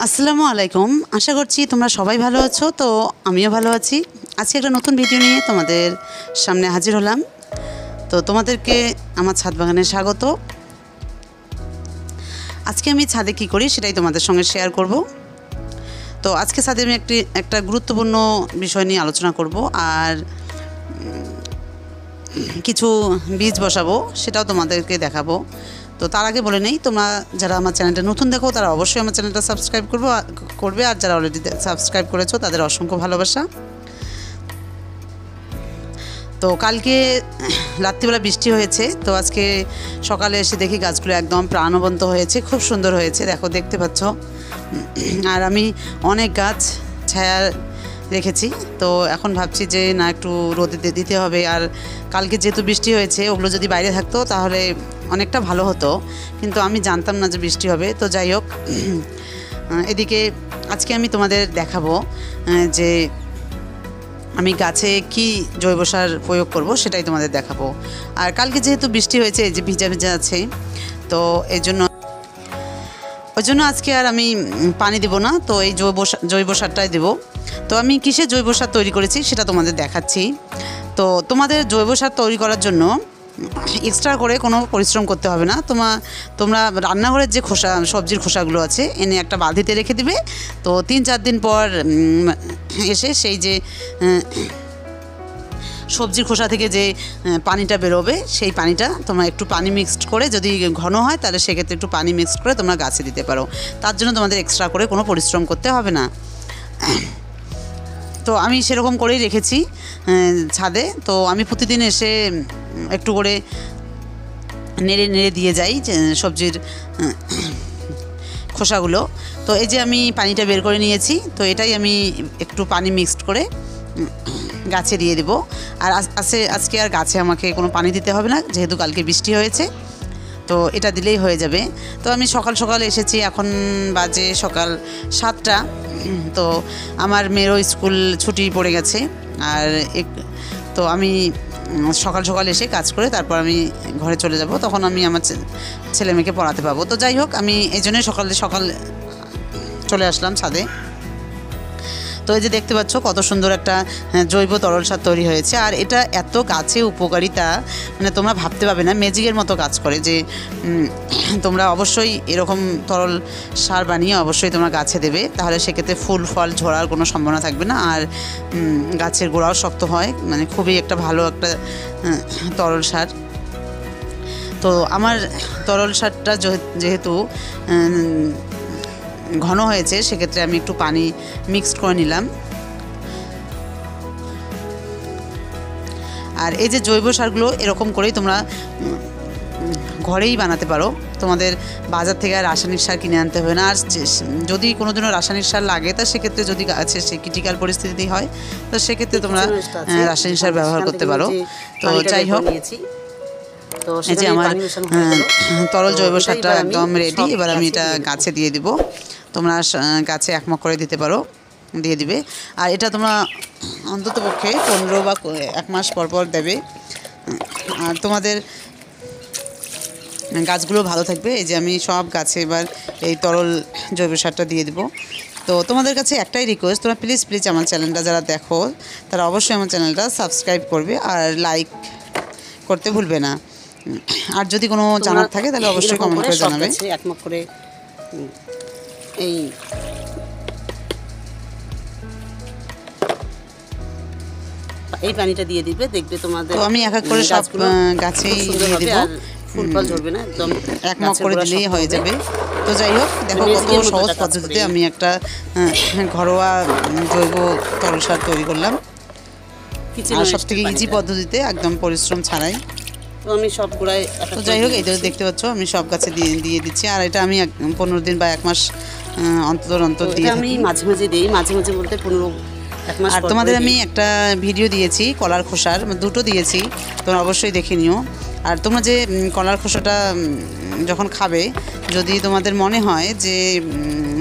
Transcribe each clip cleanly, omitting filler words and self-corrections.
আসসালামু আলাইকুম। আশা করছি তোমরা সবাই ভালো আছো। তো আমিও ভালো আছি। আজকে একটা নতুন ভিডিও নিয়ে তোমাদের সামনে হাজির হলাম। তো তোমাদেরকে আমার ছাদ বাগানে স্বাগত। আজকে আমি ছাদে কি করি সেটাই তোমাদের সঙ্গে শেয়ার করব। তো আজকে ছাদে আমি একটা গুরুত্বপূর্ণ বিষয় নিয়ে আলোচনা করব, আর কিছু বীজ বসাবো, সেটাও তোমাদেরকে দেখাবো। তো তার আগে বলে নেই, তোমরা যারা আমার চ্যানেলটা নতুন দেখো তারা অবশ্যই আমার চ্যানেলটা সাবস্ক্রাইব করবে, আর যারা অলরেডি সাবস্ক্রাইব করেছো তাদের অসংখ্য ভালোবাসা। তো কালকে রাত্রিবেলা বৃষ্টি হয়েছে, তো আজকে সকালে এসে দেখি গাছগুলো একদম প্রাণবন্ত হয়েছে, খুব সুন্দর হয়েছে, দেখতে পাচ্ছ। আর আমি অনেক গাছ ছায়া রেখেছি, তো এখন ভাবছি যে না, একটু রোদে দিতে হবে। আর কালকে যেহেতু বৃষ্টি হয়েছে, ওগুলো যদি বাইরে থাকতো তাহলে অনেকটা ভালো হতো, কিন্তু আমি জানতাম না যে বৃষ্টি হবে। তো যাই হোক, এদিকে আজকে আমি তোমাদের দেখাবো যে আমি গাছে কি জৈব সার প্রয়োগ করব, সেটাই তোমাদের দেখাবো। আর কালকে যেহেতু বৃষ্টি হয়েছে, এই যে ভিজা ভিজা আছে, তো ওই জন্য আজকে আর আমি পানি দেব না, তো এই জৈব সারটাই দেবো। তো আমি কিসের জৈব সার তৈরি করেছি সেটা তোমাদের দেখাচ্ছি। তো তোমাদের জৈব সার তৈরি করার জন্য এক্সট্রা করে কোনো পরিশ্রম করতে হবে না। তোমরা রান্নাঘরের যে সবজির খোসাগুলো আছে এনে একটা বালতিতে রেখে দিবে। তো 3-4 দিন পর এসে সেই যে সবজির খোসা থেকে যে পানিটা বেরোবে, সেই পানিটা তোমরা একটু পানি মিক্সড করে, যদি ঘন হয় তাহলে সেক্ষেত্রে একটু পানি মিক্সড করে তোমরা গাছে দিতে পারো। তার জন্য তোমাদের এক্সট্রা করে কোনো পরিশ্রম করতে হবে না। তো আমি সেরকম করেই রেখেছি ছাদে। তো আমি প্রতিদিন এসে একটু করে নেড়ে নেড়ে দিয়ে যাই সবজির খোসাগুলো। তো এই যে আমি পানিটা বের করে নিয়েছি, তো এটাই আমি একটু পানি মিক্সড করে গাছে দিয়ে দেবো। আর আজকে আর গাছে আমাকে কোনো পানি দিতে হবে না, যেহেতু কালকে বৃষ্টি হয়েছে, তো এটা দিলেই হয়ে যাবে। তো আমি সকাল সকাল এসেছি, এখন বাজে সকাল 7টা। তো আমার মেয়েরও স্কুল ছুটি পড়ে গেছে, আর তো আমি সকাল সকাল এসে কাজ করে তারপর আমি ঘরে চলে যাব, তখন আমি আমার ছেলে মেয়েকে পড়াতে পাবো। তো যাই হোক, আমি এই জন্যই সকাল চলে আসলাম ছাদে। তো এই যে দেখতে পাচ্ছ কত সুন্দর একটা জৈব তরল সার তৈরি হয়েছে। আর এটা এত গাছে উপকারিতা, মানে তোমরা ভাবতে পারবে না, ম্যাজিকের মতো কাজ করে। যে তোমরা অবশ্যই এরকম তরল সার বানিয়ে অবশ্যই তোমরা গাছে দেবে, তাহলে সেক্ষেত্রে ফুল ফল ঝরার কোনো সম্ভাবনা থাকবে না, আর গাছের গোড়াও শক্ত হয়। মানে খুবই একটা ভালো একটা তরল সার। তো আমার তরল সারটা যেহেতু ঘন হয়েছে, সেক্ষেত্রে আমি একটু পানি মিক্সড করে নিলাম। আর এই যে জৈব সারগুলো এরকম করেই তোমরা ঘরেই বানাতে পারো, তোমাদের বাজার থেকে আর রাসায়নিক সার কিনে আনতে হবে না। আর যদি কোনোদিনও রাসায়নিক সার লাগে, তা সেক্ষেত্রে যদি গাছে সে ক্রিটিক্যাল পরিস্থিতি হয়, তো সেক্ষেত্রে তোমরা রাসায়নিক সার ব্যবহার করতে পারো। তো যাই হোক, এই যে আমার তরল জৈব সারটা একদম রেডি। এবার আমি এটা গাছে দিয়ে দিব। তোমরা গাছে 1 মগ করে দিয়ে দিবে। আর এটা তোমরা অন্তত পক্ষে 15 বা 1 মাস পর দেবে, আর তোমাদের গাছগুলো ভালো থাকবে। এই যে আমি সব গাছে এবার এই তরল জৈব সারটা দিয়ে দেবো। তো তোমাদের কাছে একটাই রিকোয়েস্ট, তোমরা প্লিজ আমার চ্যানেলটা যারা দেখো তারা অবশ্যই আমার চ্যানেলটা সাবস্ক্রাইব করবে, আর লাইক করতে ভুলবে না। আর যদি কোনো জানার থাকে তাহলে অবশ্যই কমেন্ট করে জানাবে। 1 মগ করে এই পানিটা দিয়ে দিবে, দেখবে তোমাদের। তো আমি এক করে সব গাছেই দিয়ে দেবো, ফুল ফল ঝরবে না, একদম 1 মগ করে দিলেই হয়ে যাবে। তো যাই হোক, দেখো কত সহজ পদ্ধতিতে আমি একটা ঘরোয়া জৈব তরল সার তৈরি করলাম, আর সব থেকে ইজি পদ্ধতিতে, একদম পরিশ্রম ছাড়াই। তো আমি সব গুঁড়ায়। তো যাই হোক, এই দেখতে পাচ্ছ আমি সব গাছে দিয়ে দিচ্ছি। আর এটা আমি 15 দিন বা 1 মাস অন্তর দিয়ে আমি মাঝে মাঝে দিই, মাঝে বলতে 1 মাস। আর তোমাদের আমি একটা ভিডিও দিয়েছি কলার খোসার, 2টো দিয়েছি, তোমরা অবশ্যই দেখে নিও। আর তোমরা যে কলার খোসাটা যখন খাবে, যদি তোমাদের মনে হয় যে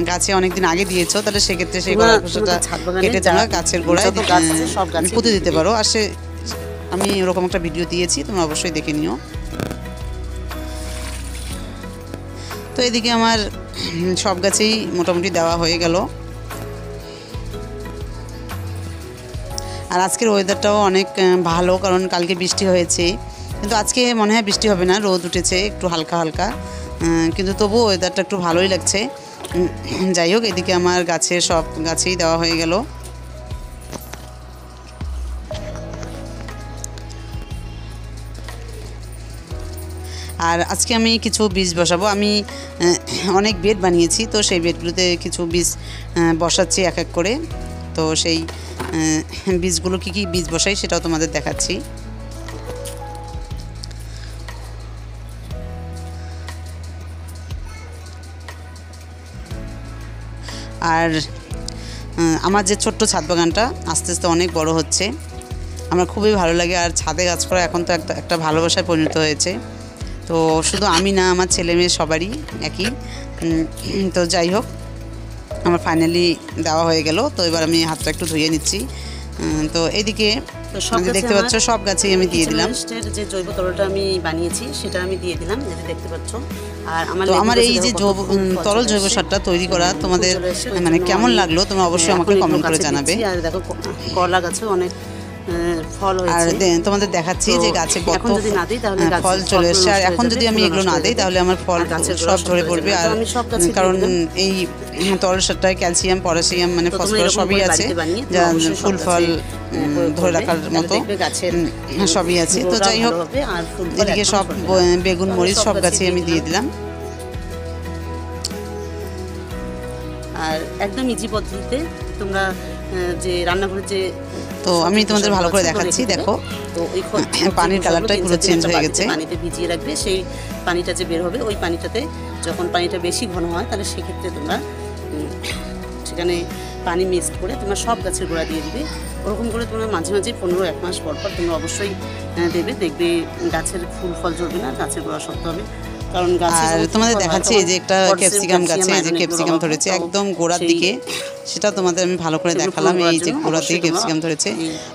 গাছে অনেক দিন আগে দিয়েছো, তাহলে সেক্ষেত্রে সেই কলার খোসাটা কেটে তোমরা গাছের গোড়ায় পুঁতে দিতে পারো। আর আমি ওরকম একটা ভিডিও দিয়েছি, তোমরা অবশ্যই দেখে নিও। তো এদিকে আমার সব গাছেই মোটামুটি দেওয়া হয়ে গেল। আর আজকের ওয়েদারটাও অনেক ভালো, কারণ কালকে বৃষ্টি হয়েছে, কিন্তু আজকে মনে হয় বৃষ্টি হবে না, রোদ উঠেছে একটু হালকা হালকা, কিন্তু তবুও ওয়েদারটা একটু ভালোই লাগছে। যাই হোক, এদিকে আমার গাছের সব গাছেই দেওয়া হয়ে গেল। আর আজকে আমি কিছু বীজ বসাবো। আমি অনেক বেড বানিয়েছি, তো সেই বেডগুলোতে কিছু বীজ বসাচ্ছি এক এক করে। তো সেই বীজগুলো কী কী বীজ বসাই সেটাও তোমাদের দেখাচ্ছি। আর আমার যে ছোট্ট ছাদ বাগানটা আস্তে আস্তে অনেক বড় হচ্ছে, আমার খুবই ভালো লাগে। আর ছাদে গাছ করা এখন তো একটা ভালোবাসায় পরিণত হয়েছে। তো শুধু আমি না, আমার ছেলে মেয়ে সবারই একই। তো যাই হোক, আমার ফাইনালি দেওয়া হয়ে গেল। তো এবার আমি হাতটা একটু ধুয়ে নিচ্ছি। তো এইদিকে দেখতে পাচ্ছ সব গাছেই আমি দিয়ে দিলাম। যে জৈব তরলটা আমি বানিয়েছি সেটা আমি দিয়ে দিলাম, যেটা দেখতে পাচ্ছ। আর আমার এই যে তরল জৈব সারটা তৈরি করা তোমাদের মানে কেমন লাগলো তোমরা অবশ্যই আমাকে কমেন্ট করে জানাবে। আর দেখো করলা গাছে অনেক ফল হয়েছে, আর তোমাদের দেখাচ্ছি যে গাছে কত ফল চলে এসেছে। আর এখন যদি আমি এগুলো না দিই তাহলে আমার ফল সব ঝরে পড়বে। আর কারণ এই তরল সারটায় ক্যালসিয়াম, পটাশিয়াম মানে ফসফরাস সবই আছে, যা ফুল ফল ধরে রাখার মতো সবই আছে। তো যাই হোক, এদিকে সব বেগুন মরিচ সব গাছে আমি দিয়ে দিলাম। আর একদম ইজি পদ্ধতিতে তোমরা যে রান্নাঘরে যে, তো আমি তোমাদের ভালো করে দেখাচ্ছি। দেখো, তো ওই পানির কালারটা পুরো চেঞ্জ হয়ে গেছে। পানিতে ভিজিয়ে রাখবে, সেই পানিটা যে বের হবে ওই পানিটাতে, যখন পানিটা বেশি ঘন হয় তাহলে সেক্ষেত্রে তোমরা সেখানে পানি মিক্সড করে তোমরা সব গাছের গোড়া দিয়ে দিবে। ওরকম করে তোমরা মাঝে মাঝে 15-1 মাস পর পর তোমরা অবশ্যই দেবে। দেখবে গাছের ফুল ফল ঝরবে না, গাছের গোড়া শক্ত হবে। কারণ আর তোমাদের দেখাচ্ছি এই যে একটা ক্যাপসিকাম গাছে এই যে ক্যাপসিকাম ধরেছে একদম গোড়ার দিকে, সেটা তোমাদের আমি ভালো করে দেখালাম। এই যে গোড়ার দিকে ক্যাপসিকাম ধরেছে।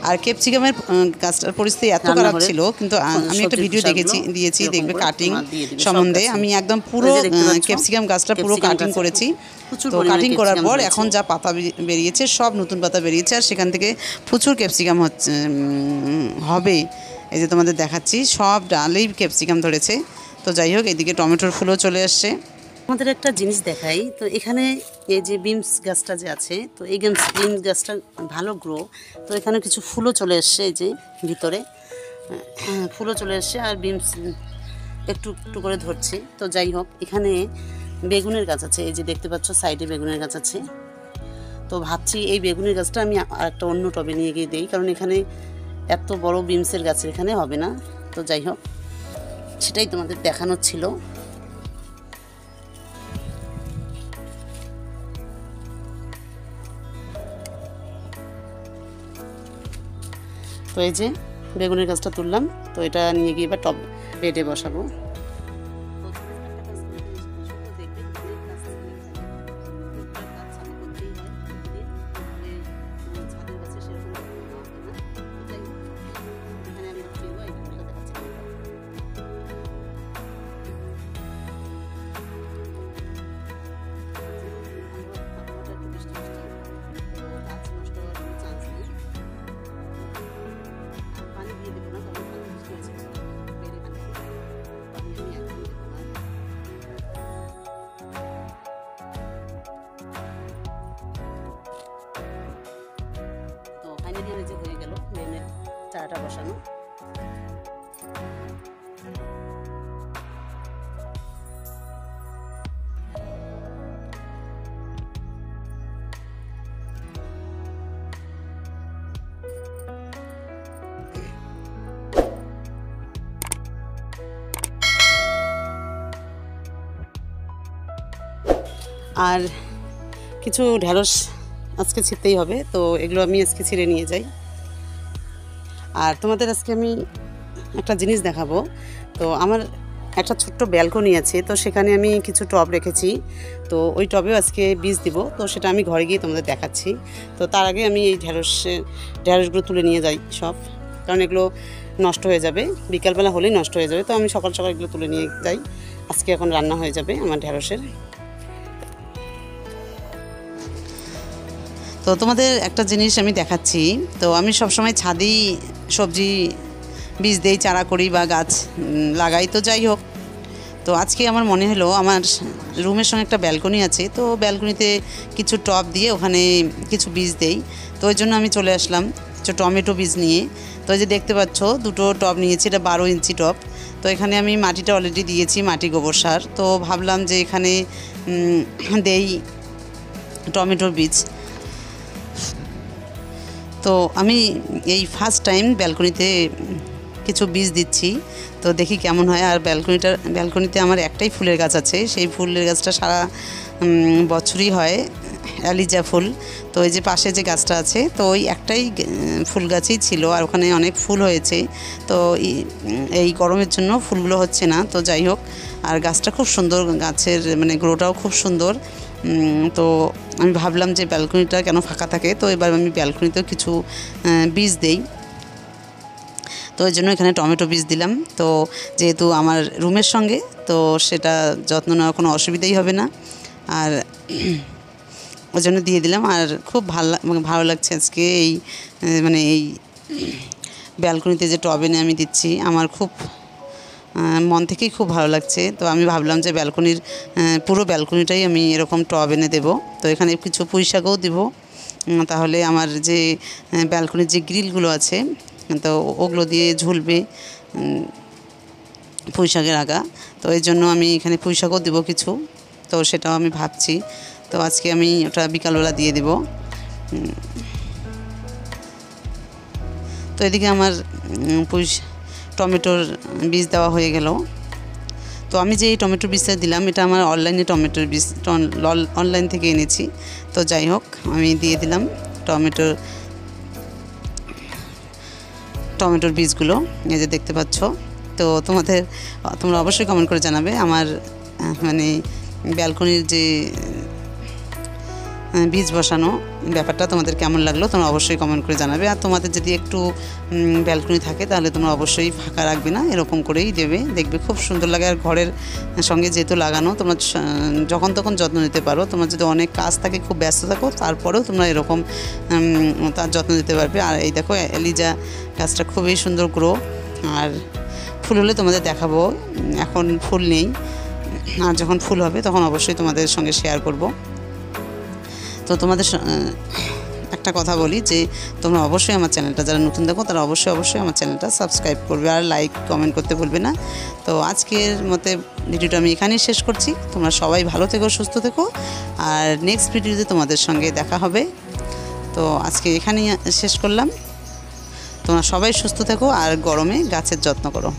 আর ক্যাপসিকামের গাছটার পরিস্থিতি এত খারাপ ছিল, কিন্তু আমি একটা ভিডিও দিয়েছি, দেখবে কাটিং সম্বন্ধে। আমি একদম পুরো ক্যাপসিকাম গাছটা পুরো কাটিং করেছি। তো কাটিং করার পর এখন যা পাতা বেরিয়েছে সব নতুন পাতা বেরিয়েছে, আর সেখান থেকে প্রচুর ক্যাপসিকাম হবে। এই যে তোমাদের দেখাচ্ছি সব ডালেই ক্যাপসিকাম ধরেছে। তো যাই হোক, এদিকে টমেটোর ফুলও চলে আসছে। আমাদের একটা জিনিস দেখাই, তো এখানে এই যে বিমস গাছটা যে আছে, তো এই বিমস গাছটা ভালো গ্রো। তো এখানে কিছু ফুলও চলে এসছে, এই যে ভিতরে ফুলও চলে এসছে, আর বিমস একটু একটু করে ধরছে। তো যাই হোক, এখানে বেগুনের গাছ আছে, এই যে দেখতে পাচ্ছ সাইডে বেগুনের গাছ আছে। তো ভাবছি এই বেগুনের গাছটা আমি আর একটা অন্য টবে নিয়ে গিয়ে দিই, কারণ এখানে এত বড় বিমসের গাছের এখানে হবে না। তো যাই হোক, সেটাই তোমাদের দেখানোর ছিল। তো এই যে বেগুনের গাছটা তুললাম, তো এটা নিয়ে গিয়ে এবার টব বেডে বসাবো। ফাইনালি যে হয়ে গেল মেনের চারাটা বসানো। আর কিছু ঢেঁড়স আজকে ছিঁড়তেই হবে, তো এগুলো আমি আজকে ছিঁড়ে নিয়ে যাই। আর তোমাদের আজকে আমি একটা জিনিস দেখাবো। তো আমার একটা ছোট্ট ব্যালকনি আছে, তো সেখানে আমি কিছু টব রেখেছি। তো ওই টবেও আজকে বীজ দিব, তো সেটা আমি ঘরে গিয়ে তোমাদের দেখাচ্ছি। তো তার আগে আমি এই ঢেঁড়সগুলো তুলে নিয়ে যাই সব, কারণ এগুলো নষ্ট হয়ে যাবে, বিকালবেলা হলেই নষ্ট হয়ে যাবে। তো আমি সকাল সকাল এগুলো তুলে নিয়ে যাই। আজকে এখন রান্না হয়ে যাবে আমার ঢেঁড়সের। তো তোমাদের একটা জিনিস আমি দেখাচ্ছি, তো আমি সবসময় ছাদেই সবজি বীজ দেই, চারা করি বা গাছ লাগাই, তো যাই হোক, তো আজকে আমার মনে হলো আমার রুমের সঙ্গে একটা ব্যালকনি আছে, তো ব্যালকনিতে কিছু টব দিয়ে ওখানে কিছু বীজ দেই। তো ওই জন্য আমি চলে আসলাম কিছু টমেটো বীজ নিয়ে। তো এই যে দেখতে পাচ্ছ দুটো টব নিয়েছি, এটা 12 ইঞ্চি টব। তো এখানে আমি মাটিটা অলরেডি দিয়েছি, মাটি গোবর সার। তো ভাবলাম যে এখানে দেই টমেটোর বীজ। তো আমি এই ফার্স্ট টাইম ব্যালকনিতে কিছু বীজ দিচ্ছি, তো দেখি কেমন হয়। আর ব্যালকনিতে আমার একটাই ফুলের গাছ আছে, সেই ফুলের গাছটা সারা বছরই হয়, অ্যালিজা ফুল। তো এই যে পাশে যে গাছটা আছে, তো ওই একটাই ফুল গাছই ছিল, আর ওখানে অনেক ফুল হয়েছে। তো এই গরমের জন্য ফুলগুলো হচ্ছে না, তো যাই হোক। আর গাছটা খুব সুন্দর, গাছের মানে গ্রোটাও খুব সুন্দর। তো আমি ভাবলাম যে ব্যালকনিটা কেন ফাঁকা থাকে, তো এবার আমি ব্যালকনিতেও কিছু বীজ দেই। তো ওই জন্য এখানে টমেটো বীজ দিলাম। তো যেহেতু আমার রুমের সঙ্গে, তো সেটা যত্ন নেওয়ার কোনো অসুবিধাই হবে না, আর ওই জন্য দিয়ে দিলাম। আর খুব ভালো লাগছে আজকে এই মানে এই ব্যালকনিতে যে টব এনে আমি দিচ্ছি, আমার খুব মন থেকেই খুব ভালো লাগছে। তো আমি ভাবলাম যে পুরো ব্যালকনিটাই আমি এরকম টব এনে দেবো। তো এখানে কিছু পুঁই শাকও দেবো, তাহলে আমার যে ব্যালকনির যে গ্রিলগুলো আছে, তো ওগুলো দিয়ে ঝুলবে পুঁই শাকের আগা। তো এই জন্য আমি এখানে পুঁই শাকও দেবো কিছু, তো সেটাও আমি ভাবছি। তো আজকে আমি ওটা বিকালবেলা দিয়ে দেবো। তো এদিকে আমার টমেটোর বীজ দেওয়া হয়ে গেল। তো আমি যে এই টমেটোর বীজটা দিলাম, এটা আমার অনলাইনে টমেটোর বীজ অনলাইন থেকে এনেছি। তো যাই হোক, আমি দিয়ে দিলাম টমেটোর বীজগুলো, এই যে দেখতে পাচ্ছ। তো তোমরা অবশ্যই কমেন্ট করে জানাবে আমার মানে ব্যালকনির যে বীজ বসানো ব্যাপারটা তোমাদের কেমন লাগলো, তোমরা অবশ্যই কমেন্ট করে জানাবে। আর তোমাদের যদি একটু ব্যালকনি থাকে, তাহলে তোমরা অবশ্যই ফাঁকা রাখবে না, এরকম করেই দেবে, দেখবে খুব সুন্দর লাগে। আর ঘরের সঙ্গে যেহেতু লাগানো, তোমরা যখন তখন যত্ন নিতে পারো। তোমার যদি অনেক কাজ থাকে, খুব ব্যস্ত থাকো, তারপরেও তোমরা এরকম তার যত্ন নিতে পারবে। আর এই দেখো এলিজা গাছটা খুবই সুন্দর গ্রো, আর ফুল হলে তোমাদের দেখাবো। এখন ফুল নেই, আর যখন ফুল হবে তখন অবশ্যই তোমাদের সঙ্গে শেয়ার করব। তো তোমাদের একটা কথা বলি যে তোমরা অবশ্যই আমার চ্যানেলটা, যারা নতুন দেখো তারা অবশ্যই আমার চ্যানেলটা সাবস্ক্রাইব করবে, আর লাইক কমেন্ট করতে ভুলবে না। তো আজকের মতে ভিডিওটা আমি এখানেই শেষ করছি। তোমরা সবাই ভালো থেকো, সুস্থ থেকো, আর নেক্সট ভিডিওতে তোমাদের সঙ্গে দেখা হবে। তো আজকে এখানেই শেষ করলাম। তোমরা সবাই সুস্থ থেকো, আর গরমে গাছের যত্ন করো।